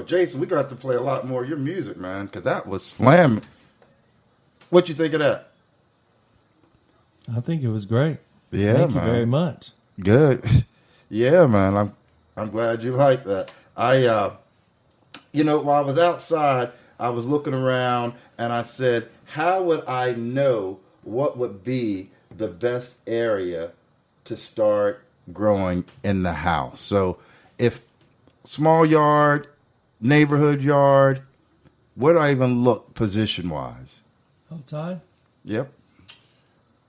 Jason, we're going to have to play a lot more of your music, man, because that was slamming. What you think of that? I think it was great. Yeah, Thank man. you very much. Good. Yeah, man. I'm glad you like that. While I was outside, I was looking around and I said, how would I know what would be the best area to start growing in the house? So if small yard, neighborhood yard, where do I even look position-wise? Outside? Yep.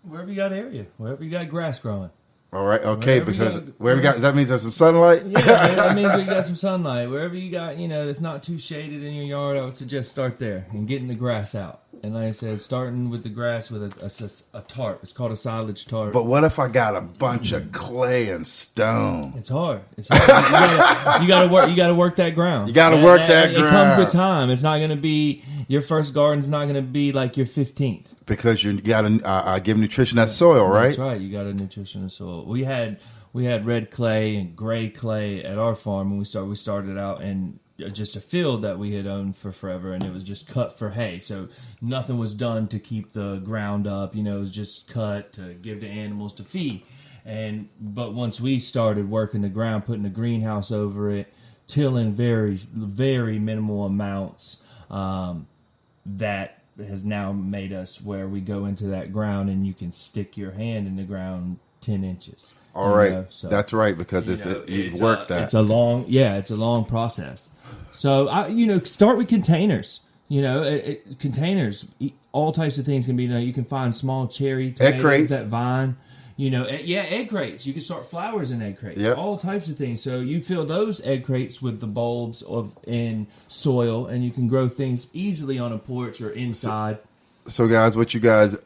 Wherever you got area. Wherever you got grass growing. All right, okay, Wherever because you where we got, that means there's some sunlight? Yeah, that means you got some sunlight. Wherever you got, that's not too shaded in your yard, I would suggest start there and getting the grass out. And like I said, starting with the grass with a tarp. It's called a silage tarp. But what if I got a bunch of clay and stone? It's hard. It's hard. You gotta work that ground. You gotta work that ground. It comes with time. It's not gonna be your first garden's not gonna be like your 15th. Because you gotta give nutrition that soil, right? That's right. You got to nutrition the soil. We had red clay and gray clay at our farm when we started out in just a field that we had owned for forever, and it was just cut for hay. So nothing was done to keep the ground up. It was just cut to give to animals to feed. But once we started working the ground, putting a greenhouse over it, tilling very, very minimal amounts, that has now made us where we go into that ground and you can stick your hand in the ground 10 inches. All right. So, that's right, because you've worked that. It's a long process. So, start with containers. Containers, all types of things can be done. You can find small cherry tomatoes that vine. Egg crates. You can start flowers in egg crates. Yep. All types of things. So you fill those egg crates with the bulbs in soil, and you can grow things easily on a porch or inside. So guys, what you guys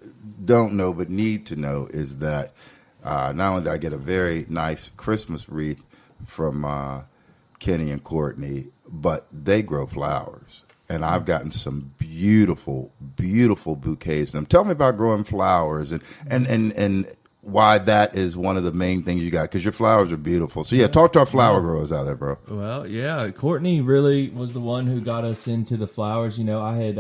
don't know but need to know is that not only did I get a very nice Christmas wreath from Kenny and Courtney, but they grow flowers. And I've gotten some beautiful, beautiful bouquets of them. Tell me about growing flowers and why that is one of the main things you got, because your flowers are beautiful. So, talk to our flower growers out there, bro. Well, yeah, Courtney really was the one who got us into the flowers. I had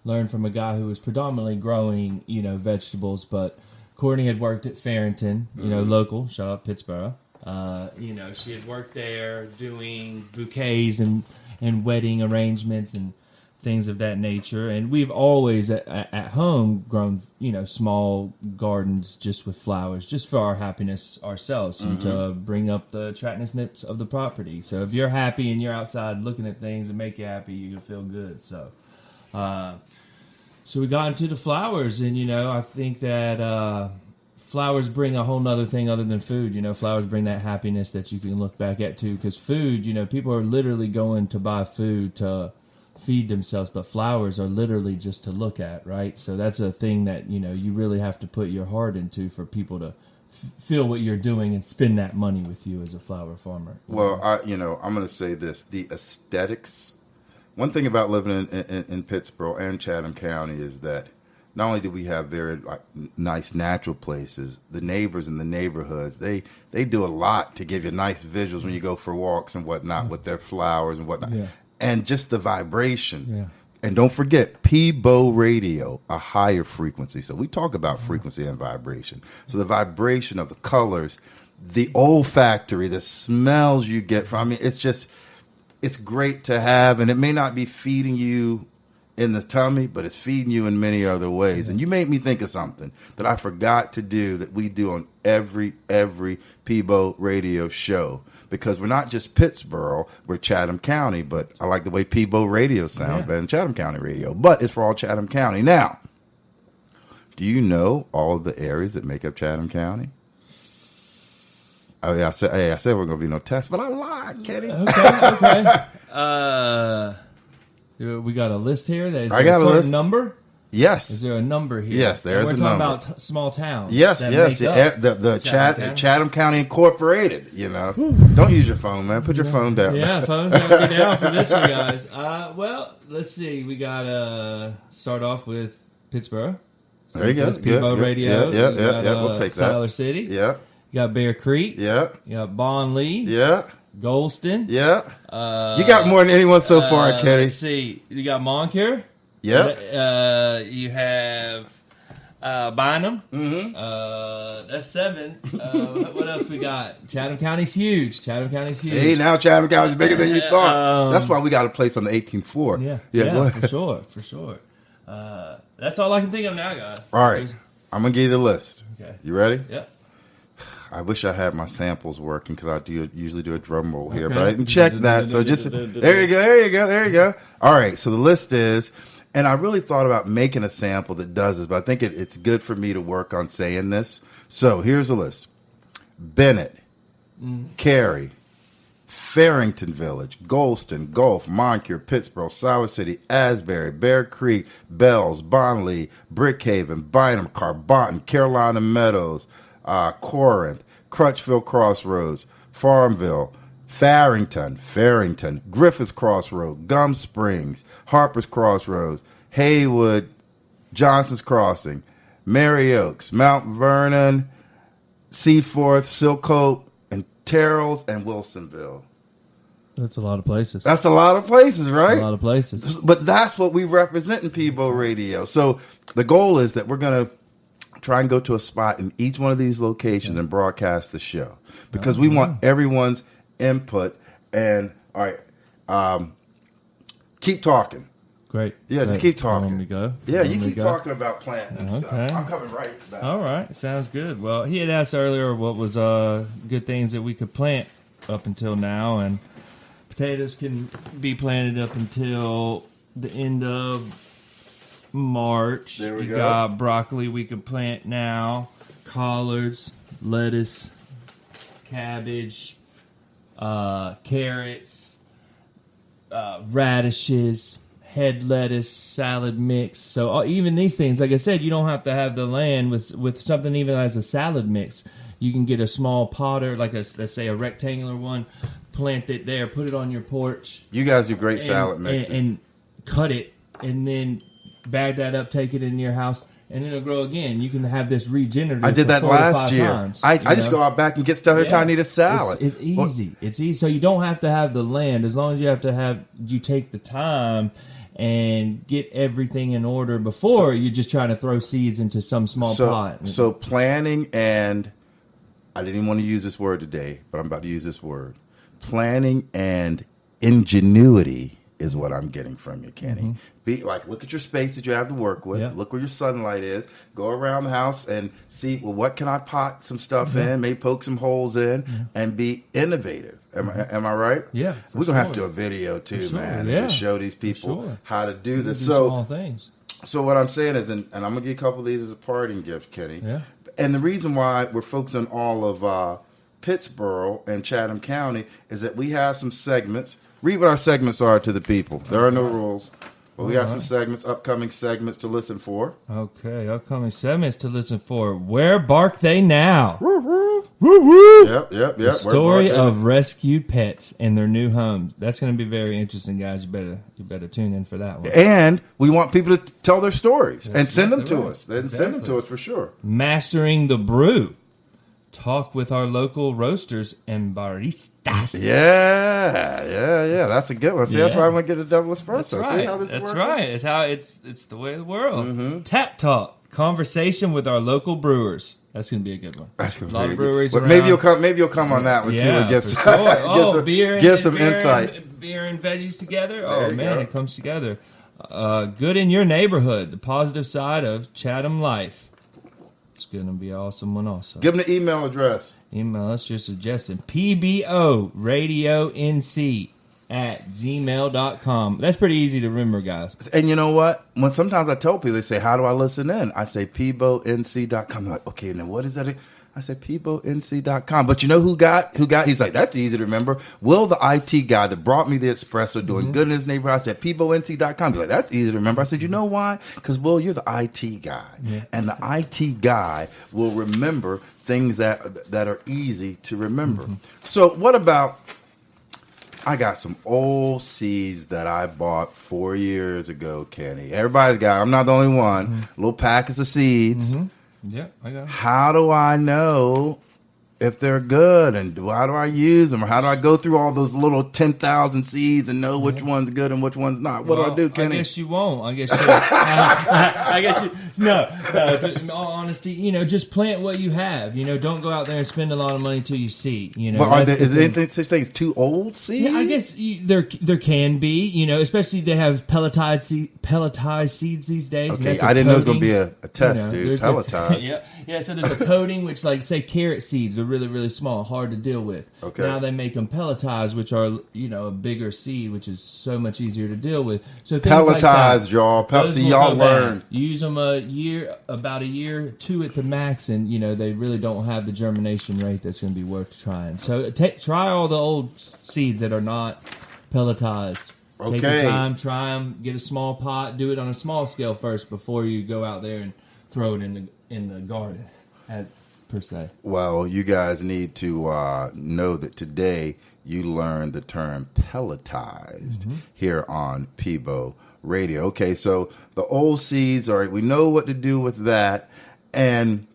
learned from a guy who was predominantly growing, vegetables, but Courtney had worked at Farrington, local, shout out Pittsburgh. She had worked there doing bouquets and wedding arrangements and things of that nature, and we've always at home grown small gardens just with flowers, just for our happiness ourselves, and to bring up the attractiveness of the property. So if you're happy and you're outside looking at things that make you happy, you feel good. So we got into the flowers, and I think that flowers bring a whole nother thing other than food. Flowers bring that happiness that you can look back at too, because food, people are literally going to buy food to feed themselves, but flowers are literally just to look at, right? So that's a thing that you really have to put your heart into for people to feel what you're doing and spend that money with you as a flower farmer. Well, I'm going to say this: the aesthetics. One thing about living in Pittsburgh and Chatham County is that not only do we have very nice natural places, the neighbors in the neighborhoods, they do a lot to give you nice visuals when you go for walks and whatnot with their flowers and whatnot. Yeah. And just the vibration. Yeah. And don't forget, P-Bow radio, a higher frequency. So we talk about frequency and vibration. So the vibration of the colors, the olfactory, the smells you get from, it's great to have. And it may not be feeding you in the tummy, but it's feeding you in many other ways. And you made me think of something that I forgot to do that we do on every P-Bow radio show. Because we're not just Pittsburgh, we're Chatham County, but I like the way P-Bow radio sounds better than Chatham County radio. But it's for all Chatham County. Now, do you know all of the areas that make up Chatham County? Oh, yeah, I said we're going to be no test, but I lied, Kenny. Okay. We got a list here. I got a certain number? Yes. Is there a number here? Yes, there is a number. We're talking about small towns. Yes. The Chatham County Incorporated, Don't use your phone, man. Put your phone down. Yeah, phone's going to be down for this one, guys. Well, let's see. We got to start off with Pittsburgh. So there you go. P-Bow Radio. Yeah. We'll take that. Siler City. Yeah. You got Bear Creek. Yeah. You got Bond Lee. Yeah. Golston. Yeah. You got more than anyone so far, Kenny. Let's see. You got Moncure. Yeah. You have Bynum. Mm-hmm. That's 7. What else we got? Chatham County's huge. See, now Chatham County's bigger than you thought. That's why we got a place on the 18th floor. Yeah, for sure. That's all I can think of now, guys. All right. I'm going to give you the list. Okay. You ready? Yep. I wish I had my samples working because I usually do a drum roll here, but I didn't check that. So just, there you go. All right. So the list is, and I really thought about making a sample that does this, but I think it's good for me to work on saying this. So here's the list. Bennett, Cary, Farrington Village, Golston, Gulf, Moncure, Pittsburgh, Siler City, Asbury, Bear Creek, Bells, Bonnelly, Brickhaven, Bynum, Carbonton, Carolina Meadows, Corinth, Crutchville Crossroads, Farmville, Farrington, Griffiths Crossroad, Gum Springs, Harper's Crossroads, Haywood, Johnson's Crossing, Mary Oaks, Mount Vernon, Seaforth, Silcote, and Terrells, and Wilsonville. That's a lot of places. That's a lot of places, right? A lot of places. But that's what we represent in Peebo Radio. So the goal is that we're going to try and go to a spot in each one of these locations and broadcast the show because we want everyone's input. And all right, keep talking. Great. Yeah, just keep talking. Want me to go? Yeah, you keep talking about planting and stuff. I'm coming right back. All right, sounds good. Well, he had asked earlier what was good things that we could plant up until now, and potatoes can be planted up until the end of March. There we go. Got broccoli we can plant now, collards, lettuce, cabbage, carrots, radishes, head lettuce, salad mix. So even these things, like I said, you don't have to have the land with something even as a salad mix. You can get a small potter, like let's say a rectangular one, plant it there, put it on your porch. You guys do great salad mixes. And cut it, and then bag that up, take it into your house, and it'll grow again. You can have this regenerative. I did that for 4 to 5 last year. times, I just go out back and get stuff every time I need a salad. It's easy. It's easy. So you don't have to have the land, as long as you take the time and get everything in order before you're just trying to throw seeds into some small pot. So planning, and I didn't even want to use this word today, but I'm about to use this word. Planning and ingenuity is what I'm getting from you, Kenny. Look at your space that you have to work with. Yeah. Look where your sunlight is. Go around the house and see, well, what can I pot some stuff in, maybe poke some holes in, and be innovative. Am I right? Yeah, we're going to have to do a video too, man, and just show these people how to do this. So small things. So what I'm saying is, and I'm going to get a couple of these as a parting gift, Kenny. Yeah. And the reason why we're focusing on all of Pittsburgh and Chatham County is that we have some segments. Read what our segments are to the people. There are no rules. But we got some segments, upcoming segments to listen for. Okay, upcoming segments to listen for. Where bark they now? Woo, woo. Woo, woo. Yep. The story of rescued pets and their new homes. That's going to be very interesting, guys. You better tune in for that one. And we want people to tell their stories and send them to us. Send them to us for sure. Mastering the brew. Talk with our local roasters and baristas. Yeah. That's a good one. See, that's why I'm gonna get a double espresso. That's right. See how this That's works? right. It's how it's the way of the world. Tap talk, conversation with our local brewers. That's gonna be a good one. That's a lot of breweries. Well, maybe you'll come on that one too and give some, give some insight. Beer and veggies together. There you go. It comes together. Good in your neighborhood. The positive side of Chatham life. It's going to be an awesome one also. Give them the email address. Email us your suggestion. pboradionc@gmail.com. That's pretty easy to remember, guys. And you know what? When sometimes I tell people, they say, how do I listen in? I say pbonc.com. They're like, okay, then what is that? I said pbonc.com. But you know who got? He's like, that's easy to remember. Will, the IT guy that brought me the espresso, doing good in his neighborhood. I said pbonc.com. He's like, that's easy to remember. I said, you know why? Because, Will, you're the IT guy. Yeah. And the IT guy will remember things that are easy to remember. So what about, I got some old seeds that I bought 4 years ago, Kenny. Everybody's got, I'm not the only one. Little packets of seeds. Yeah, I got it. How do I know if they're good, and how do I use them, or how do I go through all those little 10,000 seeds and know which one's good and which one's not? What do I do, Kenny? I guess you won't. I guess I guess you, no. In all honesty, just plant what you have. Don't go out there and spend a lot of money till you see. But is there anything such thing as too old seeds? Yeah, I guess there can be. Especially they have pelletized seeds these days. Okay, and that's a I didn't know it was coating. going to be a test, dude. Pelletized. Yeah. So there's a coating which, like, say, carrot seeds are really, really small, hard to deal with. Okay. Now they make them pelletized, which are a bigger seed, which is so much easier to deal with. So things Pelletized, like that, y'all. those will Y'all go learn. bad. Use them about a year, 2 at the max, and they really don't have the germination rate that's going to be worth trying. So try all the old seeds that are not pelletized. Okay. Take your time, try them, get a small pot, do it on a small scale first before you go out there and throw it in the garden, per se. Well, you guys need to know that today you learned the term pelletized here on Peebo Radio. Okay, so the old seeds, all right, we know what to do with that, and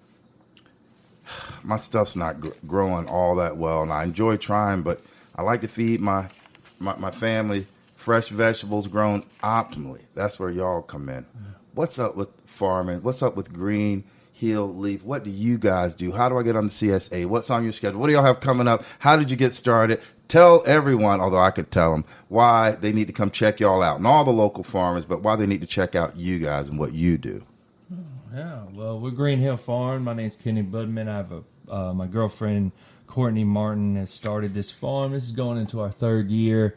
my stuff's not growing all that well, and I enjoy trying, but I like to feed my family fresh vegetables grown optimally. That's where y'all come in. What's up with farming? What's up with Green Hill Leaf? What do you guys do? How do I get on the CSA? What's on your schedule? What do y'all have coming up? How did you get started? Tell everyone, although I could tell them, why they need to come check y'all out, and all the local farmers, but why they need to check out you guys and what you do. Yeah, well, we're Green Hill Farm. My name's Kenny Budman. I have my girlfriend, Courtney Martin, has started this farm. This is going into our 3rd year.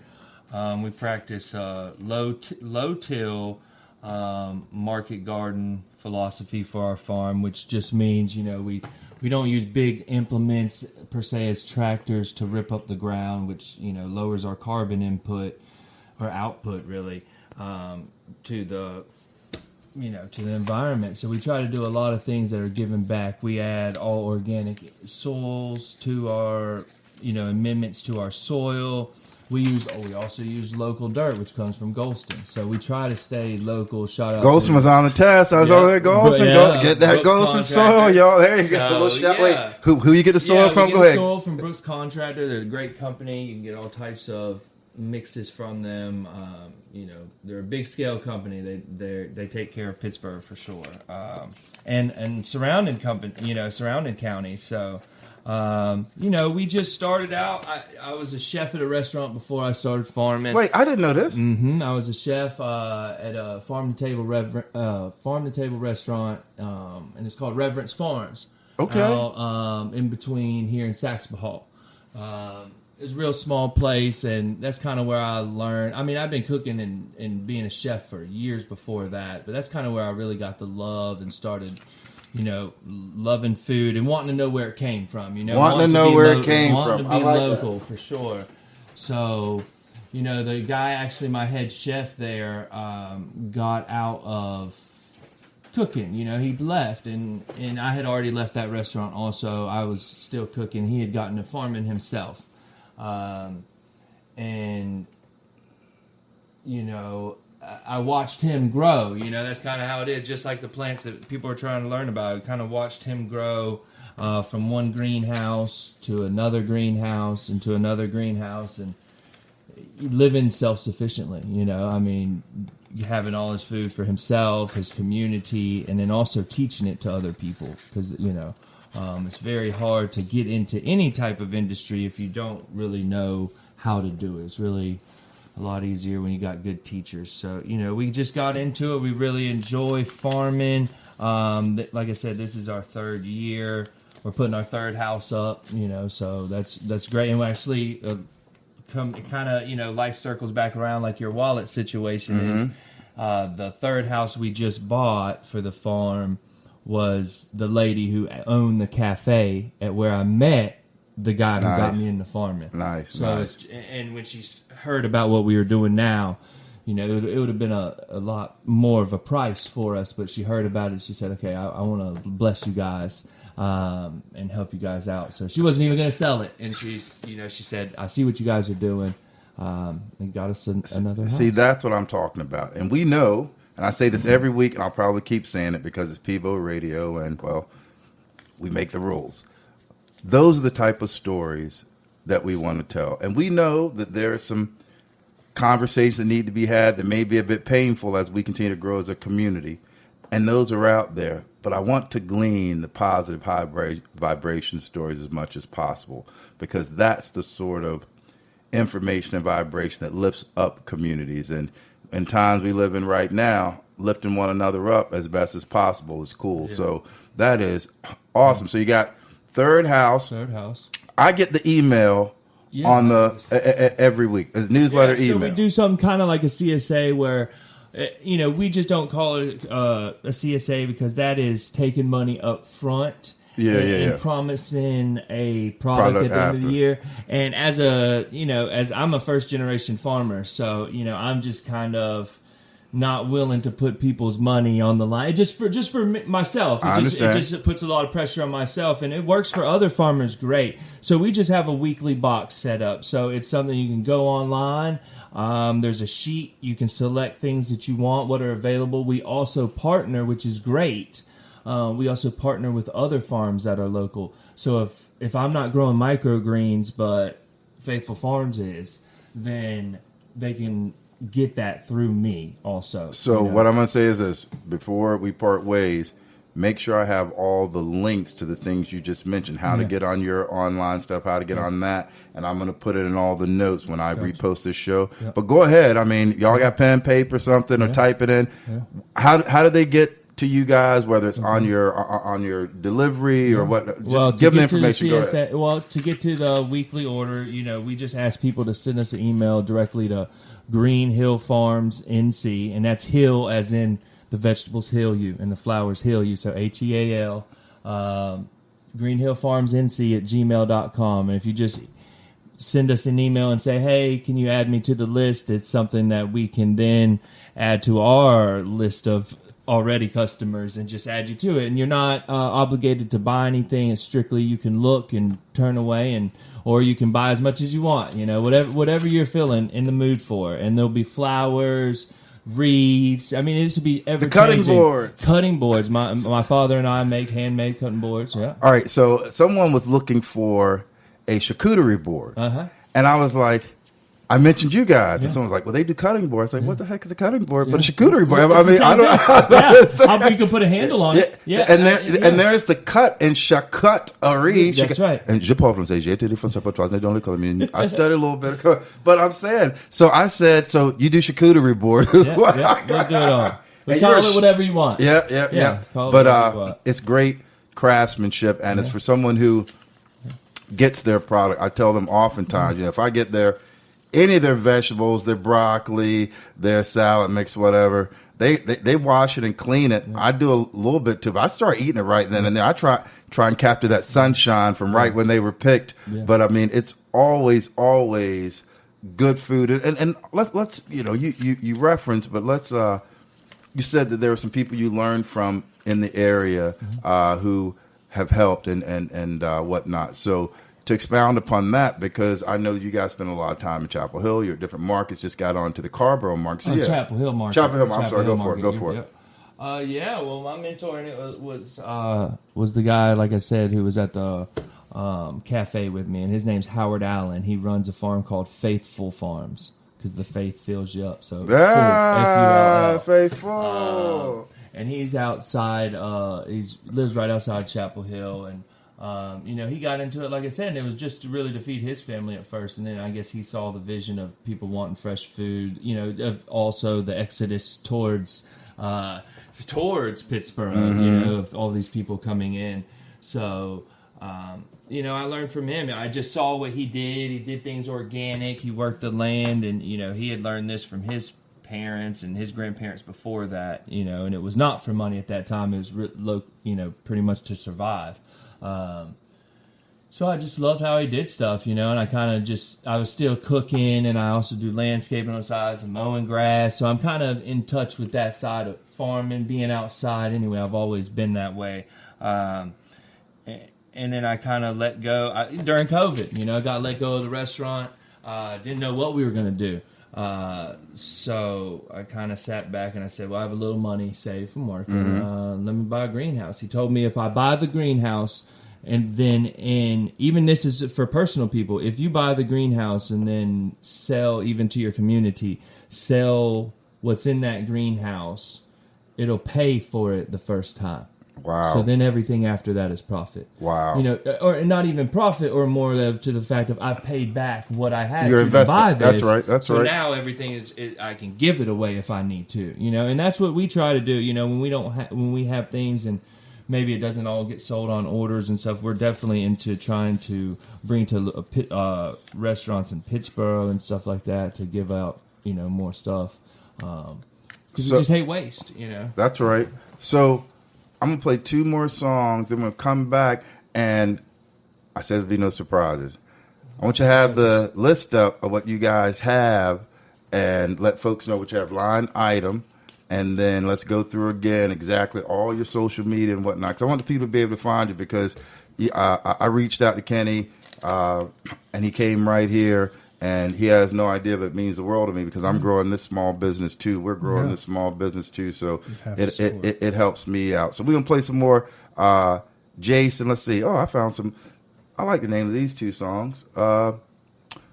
We practice low-till market garden philosophy for our farm, which just means, we don't use big implements per se as tractors to rip up the ground, which, lowers our carbon input or output really to the environment. So we try to do a lot of things that are giving back. We add all organic soils to our, amendments to our soil. We also use local dirt, which comes from Golston. So we try to stay local. Shout out Golston was on the test. I was over there, Golston. Get that Brooks Golston soil, y'all. There you go. Wait, who you get the soil from? Go ahead. Soil from Brooks Contractor. They're a great company. You can get all types of mixes from them. They're a big scale company. They take care of Pittsburgh for sure, and surrounding counties. So. We just started out. I was a chef at a restaurant before I started farming. Wait, I didn't know this. I was a chef at a farm to table restaurant, and it's called Reverence Farms. Okay. Out, in between here in Saxby-Hall. It's a real small place, and that's kind of where I learned. I mean, I've been cooking and being a chef for years before that, but that's kind of where I really got the love and started. Loving food and wanting to know where it came from. Wanting to know where it came from. Wanting to be local for sure. So, the guy, actually my head chef there, got out of cooking. He'd left, and I had already left that restaurant also. I was still cooking. He had gotten to farming himself. I watched him grow. That's kind of how it is. Just like the plants that people are trying to learn about. I kind of watched him grow from one greenhouse to another greenhouse and to another greenhouse, and living self-sufficiently. Having all his food for himself, his community, and then also teaching it to other people. Because it's very hard to get into any type of industry if you don't really know how to do it. It's really a lot easier when you got good teachers. So, we just got into it. We really enjoy farming. Like I said, this is our 3rd year. We're putting our 3rd house up, so that's great. And we actually life circles back around like your wallet situation is. The 3rd house we just bought for the farm was the lady who owned the cafe at where I met the guy who got me into farming. Nice. And when she heard about what we were doing now, it would have been a lot more of a price for us, but she heard about it. She said, okay, I want to bless you guys and help you guys out. So she wasn't even going to sell it. And she said, I see what you guys are doing. And got us another house. See, that's what I'm talking about. And we know, and I say this every week, and I'll probably keep saying it because it's Peebo Radio, and, well, we make the rules. those are the type of stories that we want to tell. And we know that there are some conversations that need to be had that may be a bit painful as we continue to grow as a community. And those are out there. But I want to glean the positive high vibration stories as much as possible, because that's the sort of information and vibration that lifts up communities. And in times we live in right now, lifting one another up as best as possible is cool. Yeah. So that is awesome. So you got Third House. Third House. I get the email on the every week. It's newsletter email. So we do something kind of like a CSA where, we just don't call it a CSA because that is taking money up front. And promising a product at the end of the year. And as I'm a first generation farmer, so I'm just kind of not willing to put people's money on the line. Just for myself. It just puts a lot of pressure on myself, and it works for other farmers great. So we just have a weekly box set up. So it's something you can go online. There's a sheet. You can select things that you want, what are available. We also partner, which is great. We also partner with other farms that are local. So if I'm not growing microgreens, but Faithful Farms is, then they can get that through me also. So what I'm going to say is this: before we part ways, make sure I have all the links to the things you just mentioned, how to get on your online stuff, how to get on that, and I'm going to put it in all the notes when I repost this show. But go ahead. I mean, y'all got pen, paper, something, or type it in. How do they get to you guys, whether it's on your delivery or what? Just give them information. Go ahead. Well, to get to the weekly order, we just ask people to send us an email directly to Green Hill Farms NC, and that's Hill as in the vegetables heal you and the flowers heal you. So HEAL, Green Hill Farms NC at gmail.com. And if you just send us an email and say, hey, can you add me to the list? It's something that we can then add to our list of already customers and just add you to it. And you're not obligated to buy anything. It's strictly you can look and turn away, or you can buy as much as you want, whatever you're feeling in the mood for. And there'll be flowers, wreaths. I mean, this will be ever cutting boards. Cutting boards. My father and I make handmade cutting boards. Yeah. All right. So someone was looking for a charcuterie board, and I was like, I mentioned you guys, and someone was like, well, they do cutting boards. Like, what the heck is a cutting board? But a charcuterie board. I mean, I don't know. You can put a handle on it. Yeah. And there's the cut in charcuterie. That's right. And je parle français. J'ai été français pour 3 ans dans l'école. I mean, I studied a little bit. But I'm saying, so you do charcuterie board. We'll do it all. We call it whatever you want. Yeah. But it's great craftsmanship, and it's for someone who gets their product. I tell them oftentimes, if I get any of their vegetables, their broccoli, their salad mix, whatever, they wash it and clean it. I do a little bit too, but I start eating it right then and there. I try and capture that sunshine from right when they were picked. But I mean, it's always good food. And let's you reference, but let's you said that there were some people you learned from in the area who have helped and whatnot. So to expound upon that, because I know you guys spend a lot of time in Chapel Hill. You're at different markets. Just got on to the Carborough market. So Chapel Hill market. Chapel Hill. I'm sorry. Go for it. Well, my mentor in it was the guy, like I said, who was at the cafe with me, and his name's Howard Allen. He runs a farm called Faithful Farms because the faith fills you up. So Faithful. And he's outside. He lives right outside Chapel Hill, and he got into it, like I said, and it was just really to feed his family at first. And then I guess he saw the vision of people wanting fresh food, of also the exodus towards Pittsburgh, of all these people coming in. So, I learned from him. I just saw what he did. He did things organic. He worked the land, and, he had learned this from his parents and his grandparents before that, and it was not for money at that time. It was, pretty much to survive. So I just loved how he did stuff, and I kind of I was still cooking, and I also do landscaping on the sides and mowing grass. So I'm kind of in touch with that side of farming, being outside. Anyway, I've always been that way. And then I kind of let go during COVID, I got let go of the restaurant. Didn't know what we were going to do. So I kind of sat back and I said, well, I have a little money saved from working. Let me buy a greenhouse. He told me if I buy the greenhouse And then, and even this is for personal people. If you buy the greenhouse and then sell even to your community, sell what's in that greenhouse, it'll pay for it the first time. Wow. So then everything after that is profit. Wow. You know, or not even profit, or more of to the fact of I've paid back what I had Your to investment. buy this. That's right. That's so right. now everything is, I can give it away if I need to. You know, and that's what we try to do. You know, when we don't when we have things and maybe it doesn't all get sold on orders and stuff, we're definitely into trying to bring to restaurants in Pittsburgh and stuff like that to give out, you know, more stuff. Because we just hate waste, you know. That's right. So I'm going to play 2 more songs. Then we'll come back, and I said there'd be no surprises. I want you to have the list up of what you guys have and let folks know what you have line item. And then let's go through again exactly all your social media and whatnot. Because I want the people to be able to find you because I reached out to Kenny, and he came right here. And he has no idea, but it means the world to me because I'm growing this small business too. We're growing this small business too, so it helps me out. So we're gonna play some more Jason. Let's see. Oh, I found some. I like the name of these 2 songs.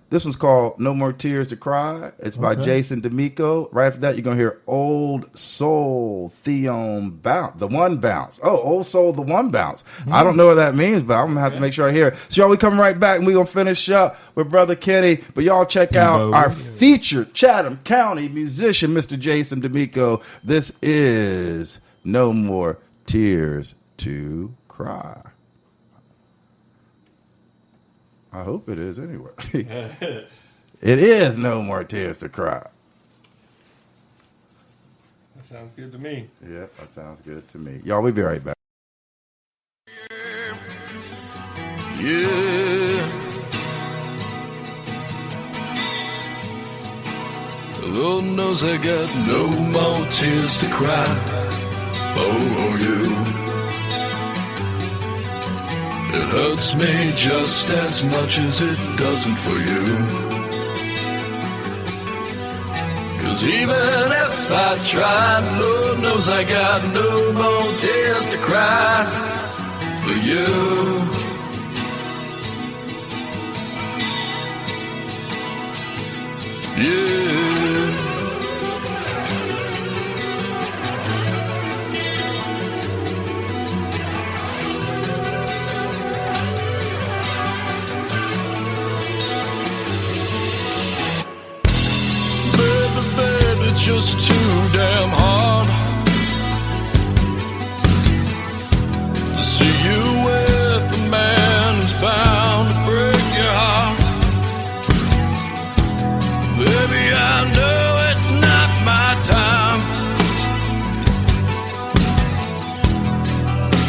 This one's called "No More Tears to Cry." It's by Jason D'Amico. Right after that, you're gonna hear "Old Soul Theon Bounce," the one bounce. Oh, "Old Soul," the one bounce. I don't know what that means, but I'm gonna have to make sure I hear it. So y'all, we come right back and we're gonna finish up with Brother Kenny. But y'all check out our featured Chatham County musician, Mr. Jason D'Amico. This is "No More Tears to Cry." I hope it is anyway. It is "No More Tears to Cry." That sounds good to me. Yeah, that sounds good to me. Y'all, we'll be right back. Yeah. Lord knows I got no more tears to cry. Oh, you. It hurts me just as much as it doesn't for you. 'Cause even if I tried, Lord knows I got no more tears to cry for you. Yeah. It's just too damn hard to see you with a man who's bound to break your heart. Baby, I know it's not my time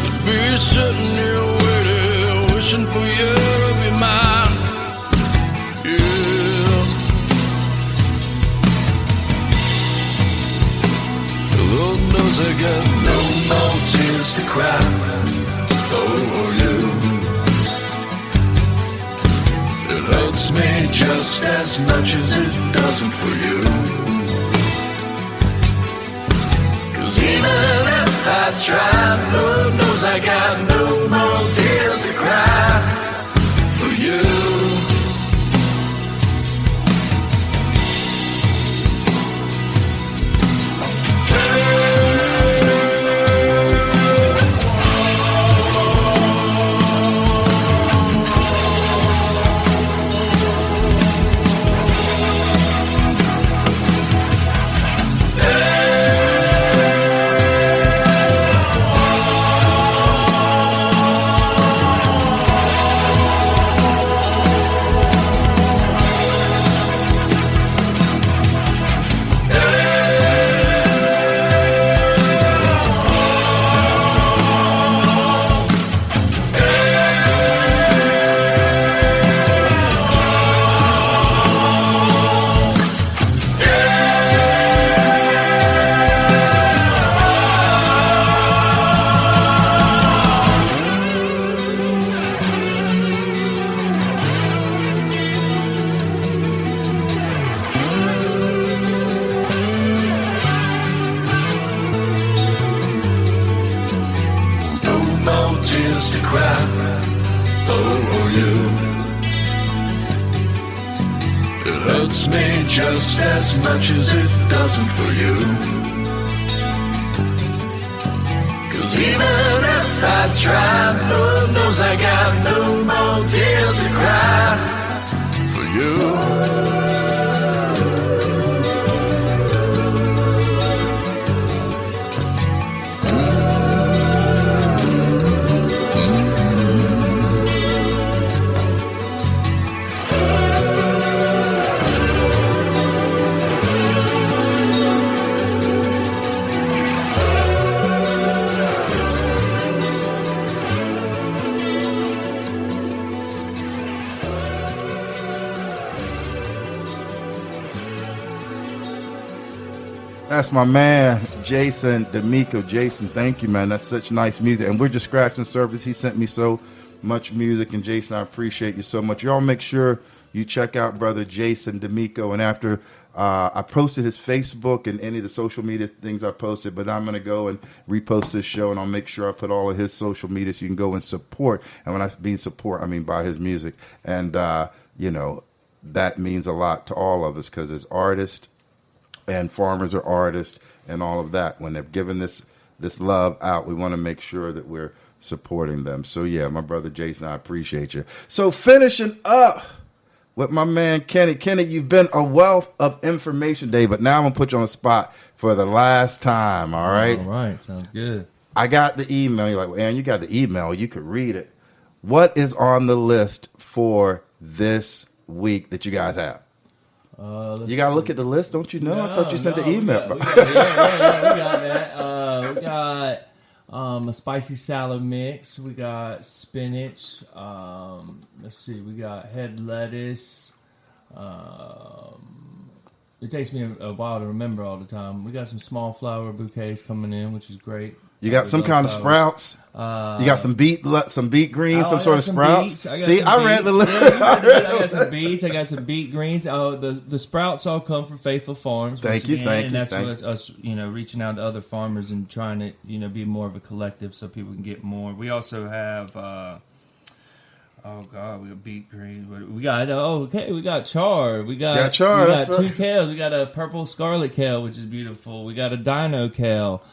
to be sitting here waiting, wishing for you to be mine. Yeah. Lord knows I got no more tears to cry. Oh, you. It hurts me just as much as it doesn't for you. 'Cause even if I tried, Lord knows I got no more tears to cry for you. Tears to cry. for you. It hurts me just as much as it doesn't for you. 'Cause even if I tried, Lord knows I got no more tears to cry for you. That's my man, Jason D'Amico. Jason, thank you, man. That's such nice music. And we're just scratching the surface. He sent me so much music. And Jason, I appreciate you so much. Y'all make sure you check out brother Jason D'Amico. And after I posted his Facebook and any of the social media things I posted, but I'm going to go and repost this show, and I'll make sure I put all of his social media so you can go and support. And when I mean support, I mean buy his music. And, you know, that means a lot to all of us because as artists, and farmers are artists and all of that. When they're giving this love out, we want to make sure that we're supporting them. So, yeah, my brother Jason, I appreciate you. So finishing up with my man Kenny. Kenny, you've been a wealth of information today, but now I'm going to put you on the spot for the last time, all right? All right, sounds good. I got the email. You're like, well, Aaron, you got the email. You could read it. What is on the list for this week that you guys have? You got to look at the list, don't you know? I thought you sent the email. We got that. We got a spicy salad mix. We got spinach. Let's see. We got head lettuce. It takes me a while to remember all the time. We got some small flower bouquets coming in, which is great. You got some kind of sprouts. You got some beet greens, some sort of sprouts. See, I read the list. I got some beets. I got some beet greens. Oh, the sprouts all come from Faithful Farms. Thank you. And that's what us, reaching out to other farmers and trying to, be more of a collective so people can get more. We also have. Oh God, we got beet greens. We got we got chard. We got chard. We got two kales. We got a purple scarlet kale, which is beautiful. We got a dino kale.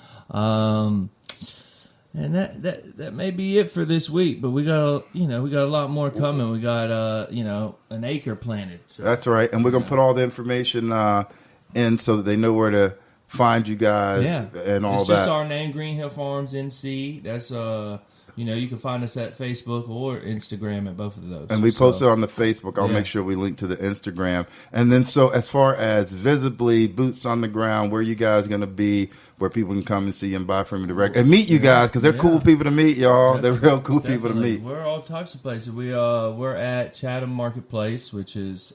And that may be it for this week, but we got a lot more coming. We got an acre planted. So. That's right, and we're gonna put all the information in so that they know where to find you guys and all that. It's just our name, Green Hill Farms NC. That's you can find us at Facebook or Instagram at both of those. And we posted on the Facebook. I'll make sure we link to the Instagram. And then so as far as visibly, boots on the ground, where you guys going to be, where people can come and see you and buy from you direct and meet you guys because they're cool people to meet, y'all. They're real cool people to meet. We're all types of places. We're at Chatham Marketplace, which is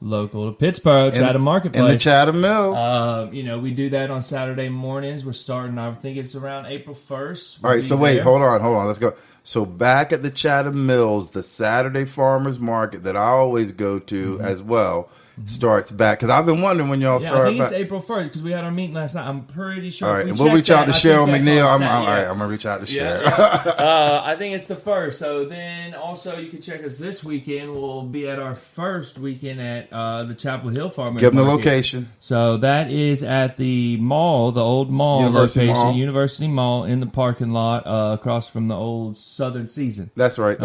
local to Pittsburgh, Chatham Marketplace. In the Chatham Mills. We do that on Saturday mornings. We're starting, I think it's around April 1st. All right, so wait, hold on. Let's go. So back at the Chatham Mills, the Saturday Farmers Market that I always go to as well starts back. Because I've been wondering when y'all start I think back. it's April 1st because we had our meeting last night. I'm pretty sure. All right, and we'll reach out to Cheryl McNeil. All right, I'm going to reach out to Cheryl. I think it's the 1st. So then also you can check us this weekend. We'll be at our first weekend at the Chapel Hill Farmers Give them the Market. location. So that is at the mall, the old mall University Mall in the parking lot across from the old Southern Season. That's right.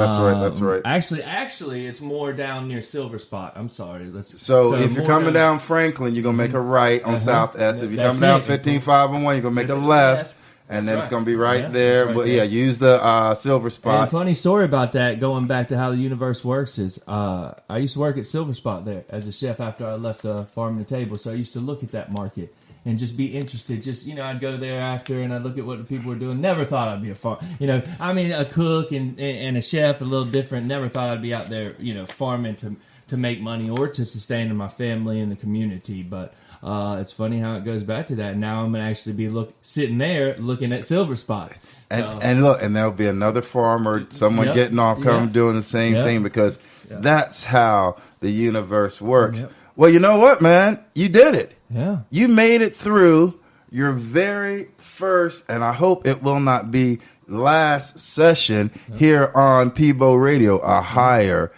Actually, it's more down near Silver Spot. I'm sorry. So if you're coming down Franklin, you're going to make a right on South S. If you're coming down 15501, you're going to make a left. And then it's going to be right there. But use the Silver Spot. And a funny story about that, going back to how the universe works, is I used to work at Silver Spot there as a chef after I left Farm to Table. So I used to look at that market and just be interested. Just, I'd go there after and I'd look at what the people were doing. Never thought I'd be a farm. A cook and a chef, a little different. Never thought I'd be out there, farming to make money or to sustain my family and the community. But it's funny how it goes back to that. Now I'm going to actually be sitting there looking at Silver Spot. And look, and there'll be another farmer, someone getting off, doing the same thing because that's how the universe works. Yep. Well, you know what, man? You did it. Yeah. You made it through your very first, and I hope it will not be last session here on Peebo Radio, a higher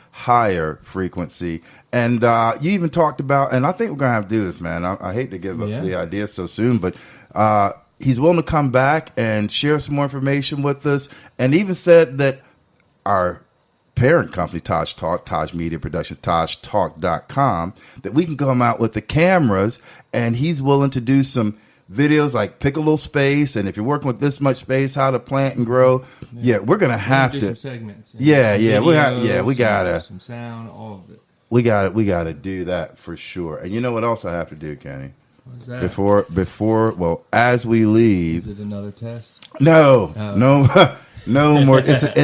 frequency. And you even talked about, and I think we're going to have to do this, man. I hate to give up the idea so soon, but he's willing to come back and share some more information with us, and even said that our parent company, Taj Talk, Taj Media Productions, TajTalk.com, that we can come out with the cameras, and he's willing to do some videos, like pick a little space, and if you're working with this much space, how to plant and grow. Yeah, we're gonna have to. Some segments. Videos, we gotta some sound, all of it. We gotta do that for sure. And you know what else I have to do, Kenny? What is that? Before, as we leave. Is it another test? No, no more.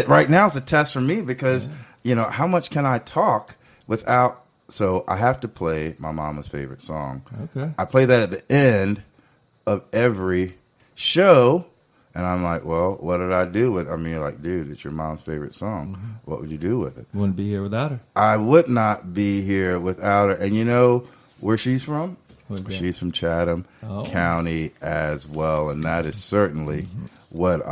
Right now it's a test for me because, how much can I talk without, so I have to play my mama's favorite song. Okay. I play that at the end of every show, and I'm like, well, what did I do with it? I mean, like, dude, it's your mom's favorite song. Mm-hmm. What would you do with it? Wouldn't be here without her. I would not be here without her. And you know where she's from? She's from Chatham County as well, and that is certainly what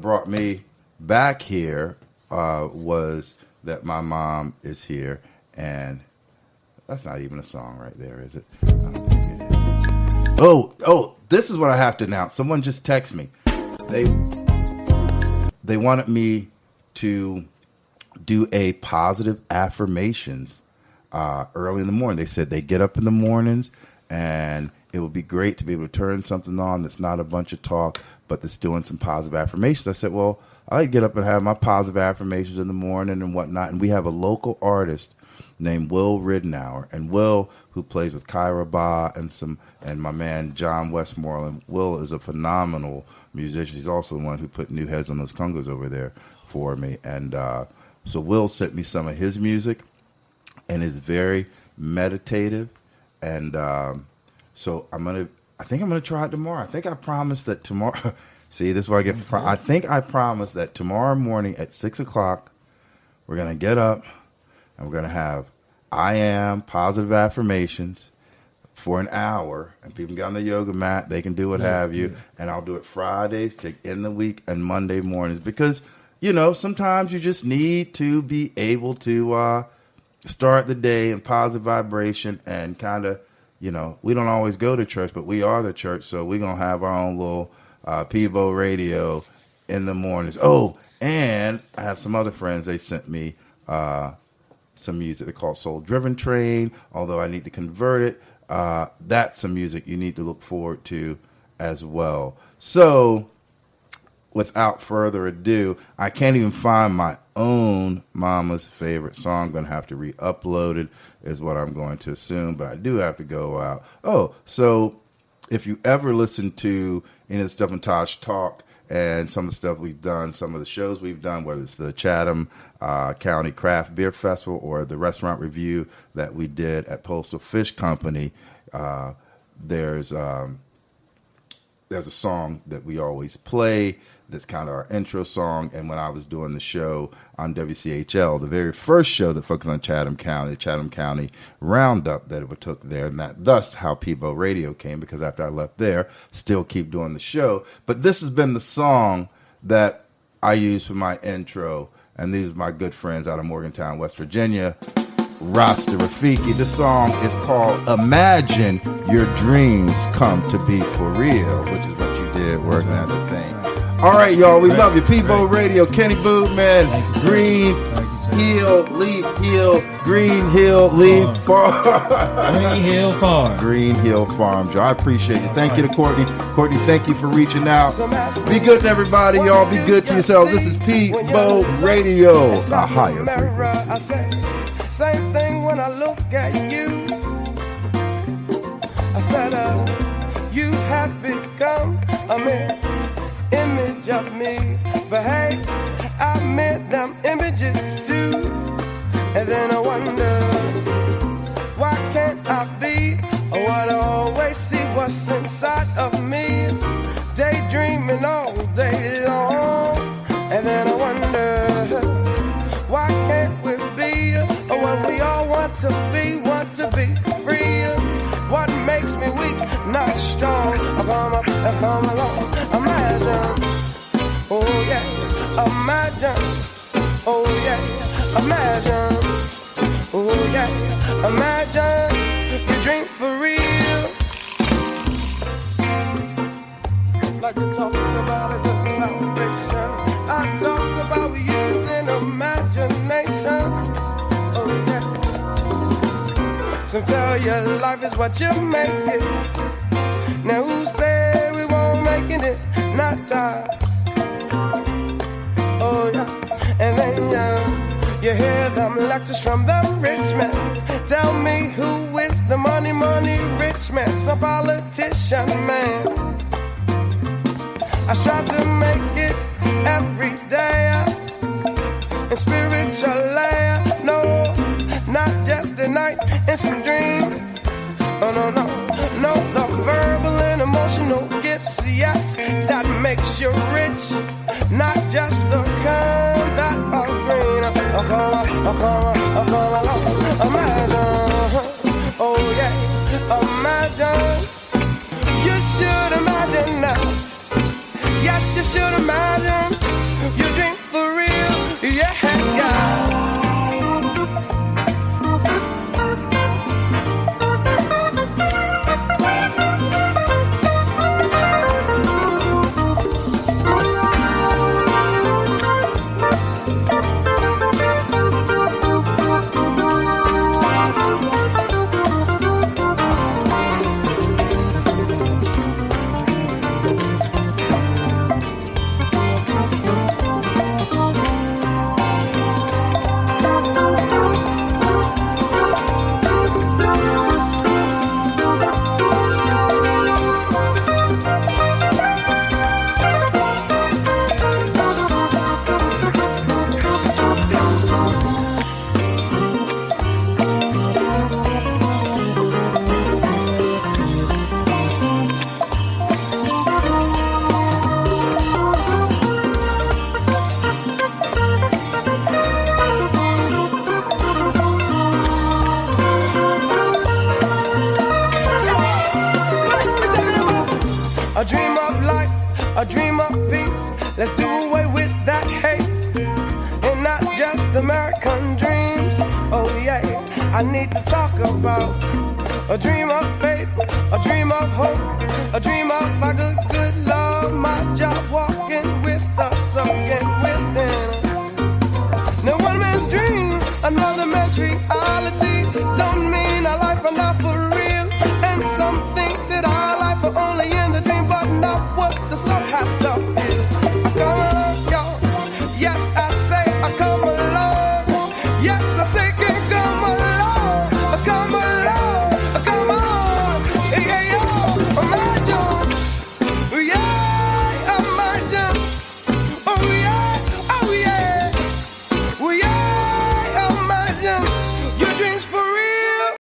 brought me back here was that my mom is here, and that's not even a song right there, is it? I don't think it is. Oh, this is what I have to announce. Someone just texted me. They wanted me to do a positive affirmations early in the morning. They said they get up in the mornings, and it would be great to be able to turn something on that's not a bunch of talk, but that's doing some positive affirmations. I said, well, I get up and have my positive affirmations in the morning and whatnot. And we have a local artist named Will Ridenour, and Will, who plays with Kyra Ba and my man John Westmoreland. Will is a phenomenal musician. He's also the one who put New Heads on Those Congos over there for me. And so Will sent me some of his music, and it's very meditative. And so I think I'm gonna try it tomorrow. I think I promised that tomorrow. See, this is what I get. I think I promised that tomorrow morning at 6:00, we're gonna get up and we're gonna have I am positive affirmations for an hour, and people can get on the yoga mat. They can do what have you, and I'll do it Fridays to end the week and Monday mornings because sometimes you just need to be able to start the day in positive vibration and kind of. We don't always go to church, but we are the church, so we're going to have our own little Peebo Radio in the mornings. Oh, and I have some other friends. They sent me some music they call Soul Driven Train, although I need to convert it. That's some music you need to look forward to as well. So, without further ado, I can't even find my own mama's favorite song. I'm going to have to re-upload it, is what I'm going to assume, but I do have to go out. Oh, so if you ever listen to any of the stuff in Taj Talk and some of the stuff we've done, some of the shows we've done, whether it's the Chatham County Craft Beer Festival or the restaurant review that we did at Postal Fish Company, there's a song that we always play that's kind of our intro song. And when I was doing the show on WCHL, the very first show that focused on Chatham County, the Chatham County Roundup that it took there, and thus how Peebo Radio came, because after I left there, still keep doing the show. But this has been the song that I use for my intro, and these are my good friends out of Morgantown, West Virginia, Rasta Rafiki. This song is called Imagine Your Dreams Come to Be For Real, which is what you did working at the thing. All right, y'all, we love you. Peebo Radio, Kenny Bootman, Green Hill, Leaf Hill, Green Hill, Leaf Farm. Green Hill Farm. Green Hill Farm, Joe. I appreciate it. Thank you to Courtney. Courtney, thank you for reaching out. Be good to everybody, y'all. Be good to yourselves. This is Peebo Radio, a higher frequency. Same thing when I look at you. I said, you have become a man. Image of me, but hey, I made them images too. And then I wonder, why can't I be what I always see what's inside of me? Daydreaming all day long. And then I wonder, why can't we be what we all want to be free? What makes me weak, not strong? I come along, imagine imagine. Oh yeah, imagine. Oh yeah, imagine you drink for real. Like we talked about it just now, fiction. I talk about using imagination. Oh yeah. Some tell you life is what you make it. Now who say we won't make it? Not tired. Oh yeah. And then you hear them lectures from the rich man. Tell me who is the money rich man? Some politician man. I strive to make it every day. In spiritually, no, not just a night and some dream. Oh no, no, no, the verbal and emotional gifts, yes, that makes you rich. Not just the kind that are green. Imagine, oh yeah, imagine. You should imagine now. Yes, you should imagine. You drink for real, yeah, yeah. A dream of life, a dream of peace. Let's do away with that hate and not just American dreams. Oh yeah, I need to talk about a dream of faith, a dream of hope, a dream of my good.